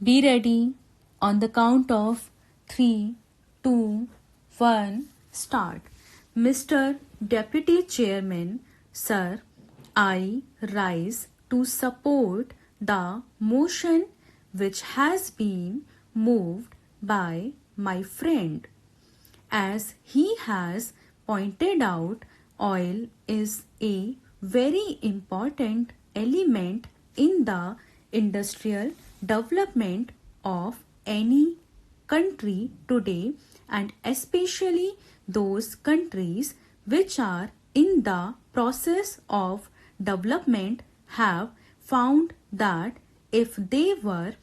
Be ready on the count of 3, 2, 1, start. Mr. Deputy Chairman, Sir, I rise to support the motion which has been moved by my friend. As he has pointed out, oil is a very important element in the industrial development of any country today, and especially those countries which are in the process of development have found that if they were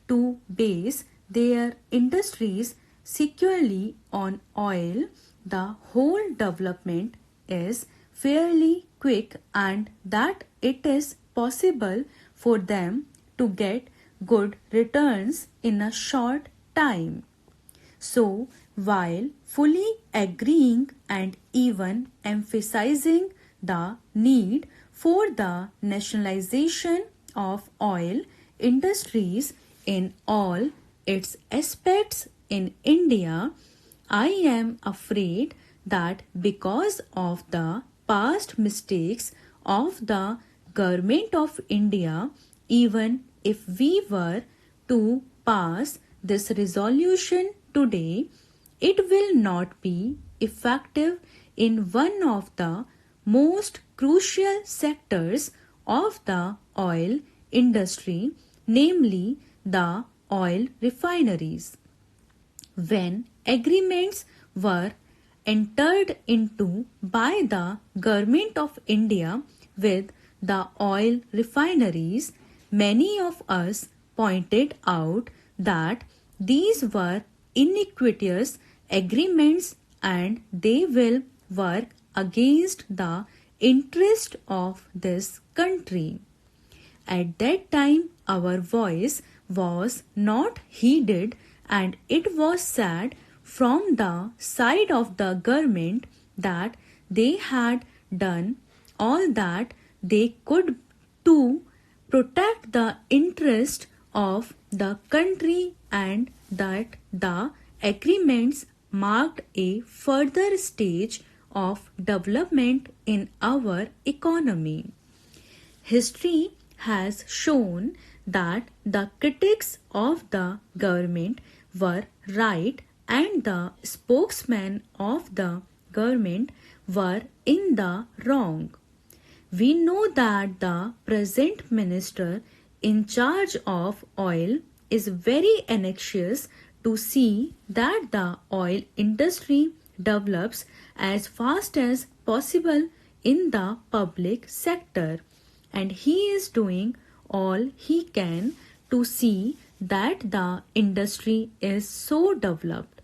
to base their industries securely on oil, the whole development is fairly quick and that it is possible for them to get good returns in a short time. So, while fully agreeing and even emphasizing the need for the nationalization of oil industries in all its aspects in India, I am afraid that because of the past mistakes of the government of India, even if we were to pass this resolution today, it will not be effective in one of the most crucial sectors of the oil industry, namely the oil refineries. When agreements were entered into by the government of India with the oil refineries, many of us pointed out that these were iniquitous agreements and they will work against the interest of this country. At that time, our voice was not heeded, and it was said from the side of the government that they had done all that they could to protect the interest of the country and that the agreements marked a further stage of development in our economy. History has shown that the critics of the government were right and the spokesmen of the government were in the wrong. We know that the present minister in charge of oil is very anxious to see that the oil industry develops as fast as possible in the public sector, and he is doing all he can to see that the industry is so developed.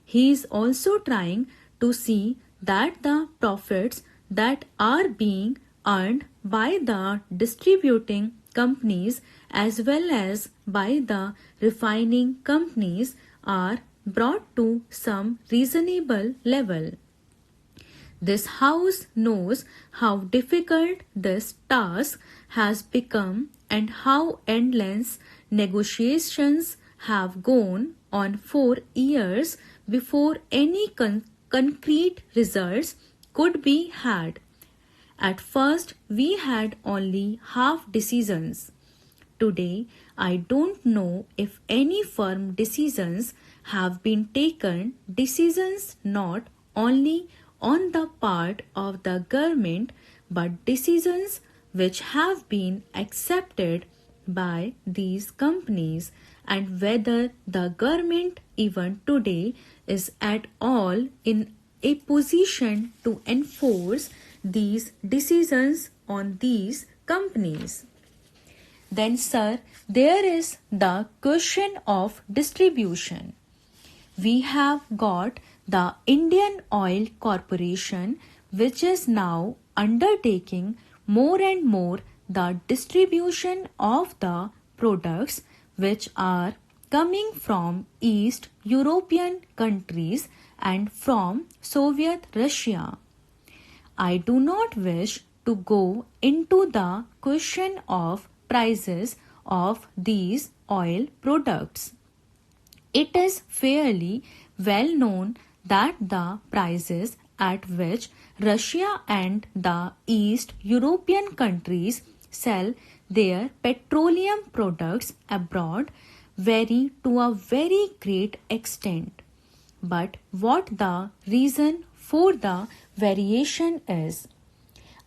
He is also trying to see that the profits that are being earned by the distributing companies as well as by the refining companies are brought to some reasonable level. This House knows how difficult this task has become and how endless negotiations have gone on for years before any concrete results could be had. At first, we had only half decisions. Today, I don't know if any firm decisions have been taken, decisions not only on the part of the government but decisions which have been accepted by these companies, and whether the government even today is at all in a position to enforce these decisions on these companies. Then, sir, there is the question of distribution. We have got the Indian Oil Corporation, which is now undertaking more and more the distribution of the products which are coming from East European countries and from Soviet Russia. I do not wish to go into the question of prices of these oil products. It is fairly well known that the prices at which Russia and the East European countries sell their petroleum products abroad vary to a very great extent. But what the reason for the variation is,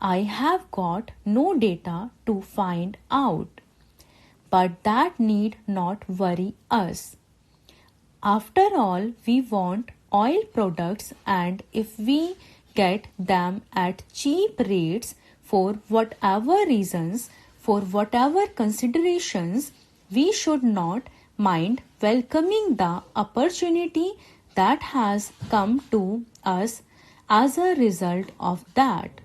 I have got no data to find out. But that need not worry us. After all, we want oil products, and if we get them at cheap rates for whatever reasons, for whatever considerations, we should not mind welcoming the opportunity that has come to us as a result of that.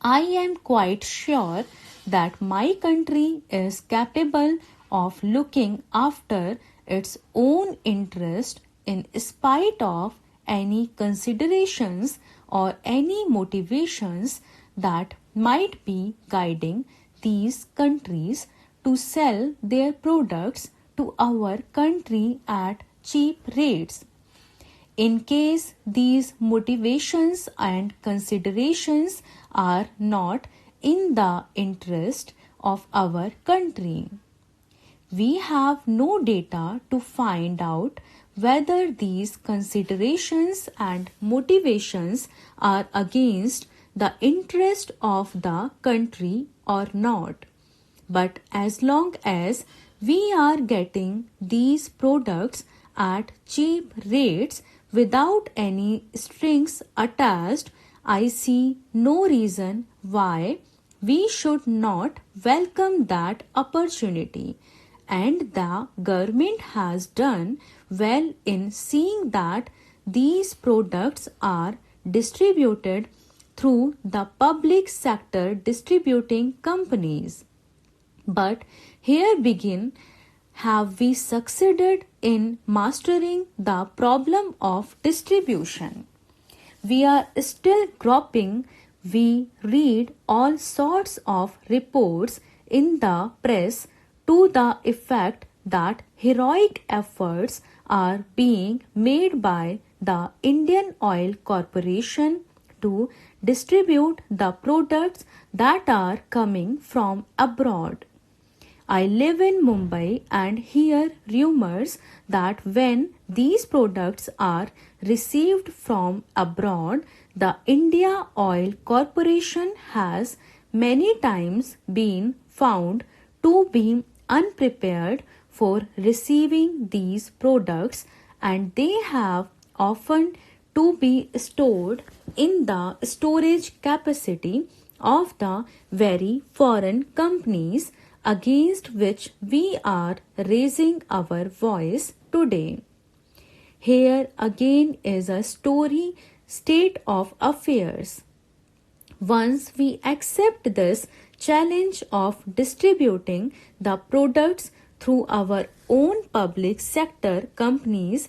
I am quite sure that my country is capable of looking after its own interest in spite of any considerations or any motivations that might be guiding these countries to sell their products to our country at cheap rates. In case these motivations and considerations are not in the interest of our country, we have no data to find out whether these considerations and motivations are against the interest of the country or not. But as long as we are getting these products at cheap rates without any strings attached, I see no reason why we should not welcome that opportunity. And the government has done well in seeing that these products are distributed through the public sector distributing companies. But here begin, have we succeeded in mastering the problem of distribution? We are still groping. We read all sorts of reports in the press to the effect that heroic efforts are being made by the Indian Oil Corporation to distribute the products that are coming from abroad. I live in Mumbai and hear rumors that when these products are received from abroad, the India Oil Corporation has many times been found to be unprepared for receiving these products, and they have often to be stored in the storage capacity of the very foreign companies against which we are raising our voice today. Here again is a story state of affairs. Once we accept this challenge of distributing the products through our own public sector companies,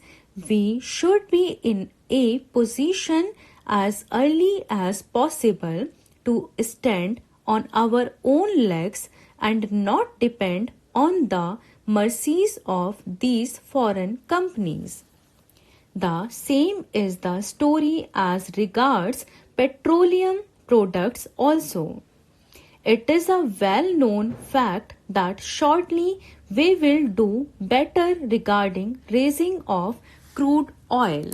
we should be in a position as early as possible to stand on our own legs and not depend on the mercies of these foreign companies. The same is the story as regards petroleum products also. It is a well-known fact that shortly we will do better regarding raising of crude oil.